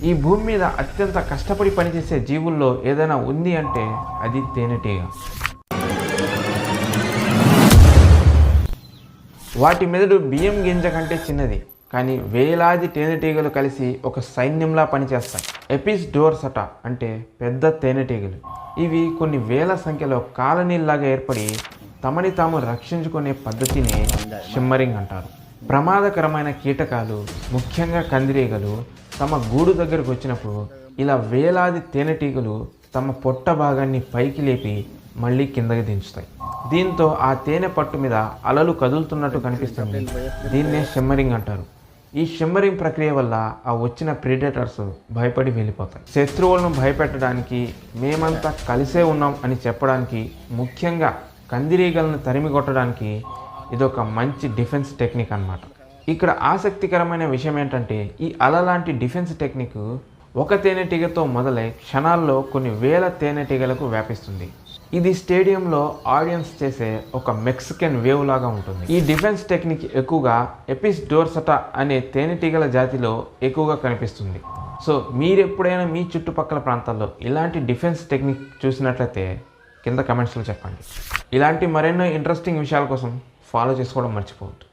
ఈ భూమి మీద అత్యంత కష్టపడి పనిచేసే జీవుల్లో ఏదైనా ఉంది అంటే అది తేనెటీగ. వాటి మెదడు బియ్యం గింజ కంటే చిన్నది, కానీ వేలాది తేనెటీగలు కలిసి ఒక సైన్యంలా పనిచేస్తాయి. ఎపిస్ డోర్సటా అంటే పెద్ద తేనెటీగలు. ఇవి కొన్ని వేల సంఖ్యలో కాలనీల్లాగా ఏర్పడి తమని తాము రక్షించుకునే పద్ధతిని షిమ్మరింగ్ అంటారు. ప్రమాదకరమైన కీటకాలు, ముఖ్యంగా కందిరీగలు తమ గూడు దగ్గరకు వచ్చినప్పుడు ఇలా వేలాది తేనెటీగలు తమ పొట్ట భాగాన్ని పైకి లేపి మళ్ళీ కిందకి దించుతాయి. దీంతో ఆ తేనె పట్టు మీద అలలు కదులుతున్నట్టు కనిపిస్తుంది. దీన్నే షిమ్మరింగ్ అంటారు. ఈ షిమ్మరింగ్ ప్రక్రియ వల్ల ఆ వచ్చిన ప్రిడేటర్స్ భయపడి వెళ్ళిపోతాయి. శత్రువులను భయపెట్టడానికి, మేమంతా కలిసే ఉన్నాం అని చెప్పడానికి, ముఖ్యంగా కందిరీగలను తరిమి కొట్టడానికి ఇదొక మంచి డిఫెన్స్ టెక్నిక్ అన్నమాట. ఇక్కడ ఆసక్తికరమైన విషయం ఏంటంటే ఈ అల లాంటి డిఫెన్స్ టెక్నిక్ ఒక తేనెటీగతో మొదలై క్షణాల్లో కొన్ని వేల తేనెటీగలకు వ్యాపిస్తుంది. ఇది స్టేడియంలో ఆడియన్స్ చేసే ఒక మెక్సికన్ వేవ్ లాగా ఉంటుంది. ఈ డిఫెన్స్ టెక్నిక్ ఎక్కువగా ఎపిస్ డోర్సటా అనే తేనెటీగల జాతిలో ఎక్కువగా కనిపిస్తుంది. సో మీరు ఎప్పుడైనా మీ చుట్టుపక్కల ప్రాంతాల్లో ఇలాంటి డిఫెన్స్ టెక్నిక్ చూసినట్లయితే కింద కమెంట్స్లో చెప్పండి. ఇలాంటి మరెన్నో ఇంట్రెస్టింగ్ విషయాల కోసం ఫాలో చేసుకోవడం మర్చిపోవద్దు.